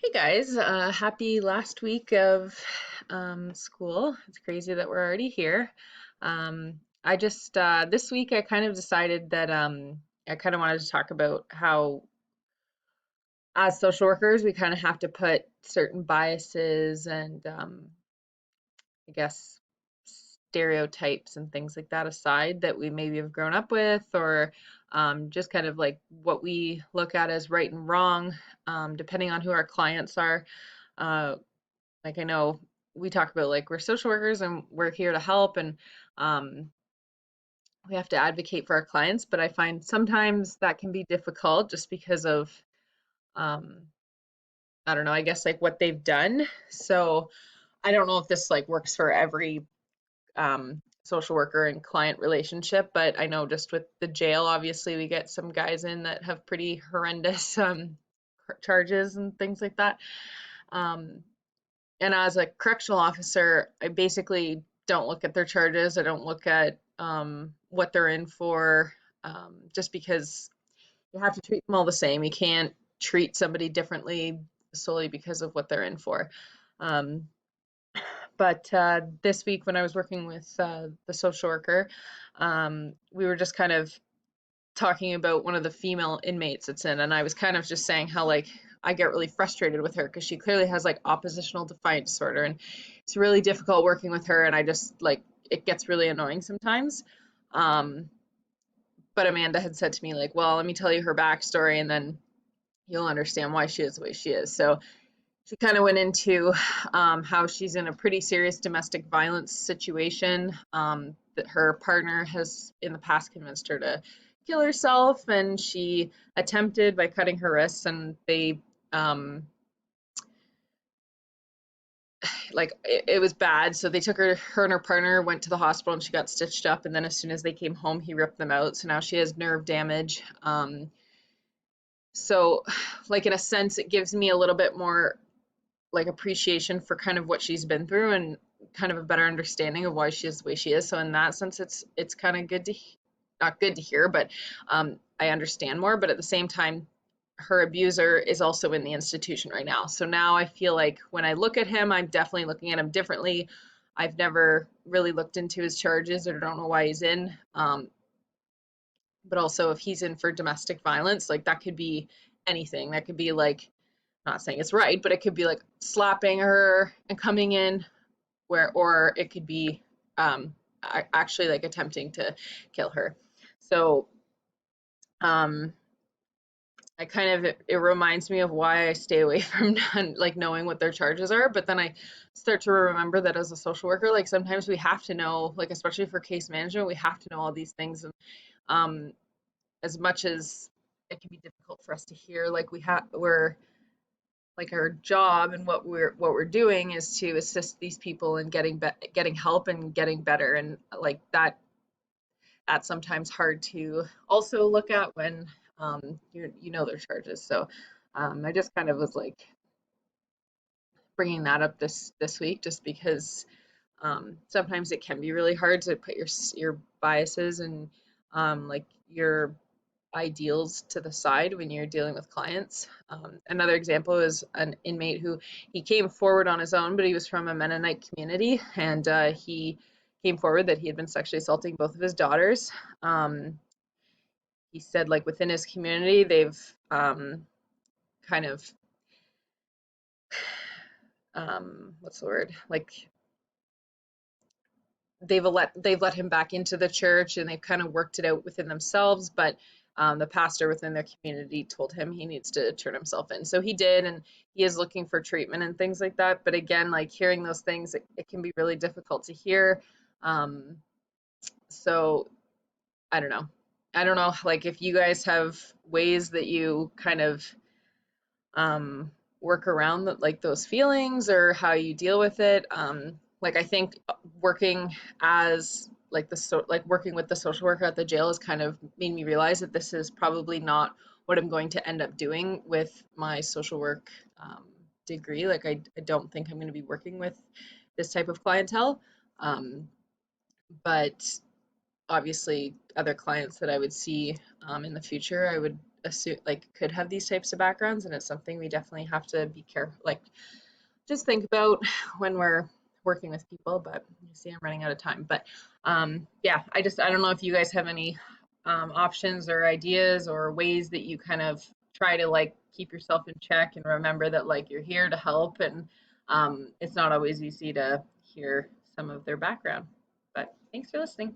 Hey guys, happy last week of school. It's crazy that we're already here. This week I kind of decided that I kind of wanted to talk about how, as social workers, we kind of have to put certain biases and I guess stereotypes and things like that aside that we maybe have grown up with, or just kind of like what we look at as right and wrong, depending on who our clients are. Uh, Like I know we talk about like we're social workers and we're here to help and um, we have to advocate for our clients, but I find sometimes that can be difficult just because of um, I don't know, I guess like what they've done. So I don't know if this like works for every social worker and client relationship, but I know just with the jail, obviously we get some guys in that have pretty horrendous charges and things like that. Um, And as a correctional officer, I basically don't look at their charges. I don't look at what they're in for, just because you have to treat them all the same. You can't treat somebody differently solely because of what they're in for. Um, but this week, when I was working with the social worker, we were just kind of talking about one of the female inmates that's in, and I was kind of just saying how like I get really frustrated with her because she clearly has like oppositional defiant disorder, and it's really difficult working with her, and I just like it gets really annoying sometimes. Um, but Amanda had said to me like, well, let me tell you her backstory, and then you'll understand why she is the way she is. So she kind of went into how she's in a pretty serious domestic violence situation. That her partner has in the past convinced her to kill herself, and she attempted by cutting her wrists, and they it was bad. So they took her and her partner went to the hospital, and she got stitched up. And then as soon as they came home, he ripped them out. So now she has nerve damage. So, like in a sense, it gives me a little bit more like appreciation for kind of what she's been through and kind of a better understanding of why she is the way she is. So in that sense, it's kind of good to not good to hear, but I understand more. But at the same time, her abuser is also in the institution right now. So now I feel like when I look at him, I'm definitely looking at him differently. I've never really looked into his charges or don't know why he's in. But also, if he's in for domestic violence, like that could be anything. That could be like not saying it's right, but it could be like slapping her and coming in where, or it could be actually like attempting to kill her. So um, I kind of it reminds me of why I stay away from like knowing what their charges are. But then I start to remember that as a social worker, like sometimes we have to know, like especially for case management, we have to know all these things. And um, as much as it can be difficult for us to hear, like we're like our job and what we're doing is to assist these people in getting help and getting better, and like that's sometimes hard to also look at when you know their charges. So I just kind of was like bringing that up this week just because sometimes it can be really hard to put your biases and like your ideals to the side when you're dealing with clients. Another example is an inmate who he came forward on his own, but he was from a Mennonite community, and he came forward that he had been sexually assaulting both of his daughters. Um, he said, like within his community, they've kind of what's the word? Like they've let him back into the church and they've kind of worked it out within themselves, but the pastor within their community told him he needs to turn himself in, so he did, and he is looking for treatment and things like that. But again, like hearing those things, it can be really difficult to hear. So I don't know like if you guys have ways that you kind of um, work around like those feelings or how you deal with it. Like I think working as like like working with the social worker at the jail has kind of made me realize that this is probably not what I'm going to end up doing with my social work degree. Like I don't think I'm going to be working with this type of clientele. Um, but obviously other clients that I would see in the future, assume like could have these types of backgrounds, and it's something we definitely have to be careful, like just think about when we're working with people. But you see, I'm running out of time. But yeah, I don't know if you guys have any options or ideas or ways that you kind of try to like keep yourself in check and remember that like you're here to help, and it's not always easy to hear some of their background. But thanks for listening.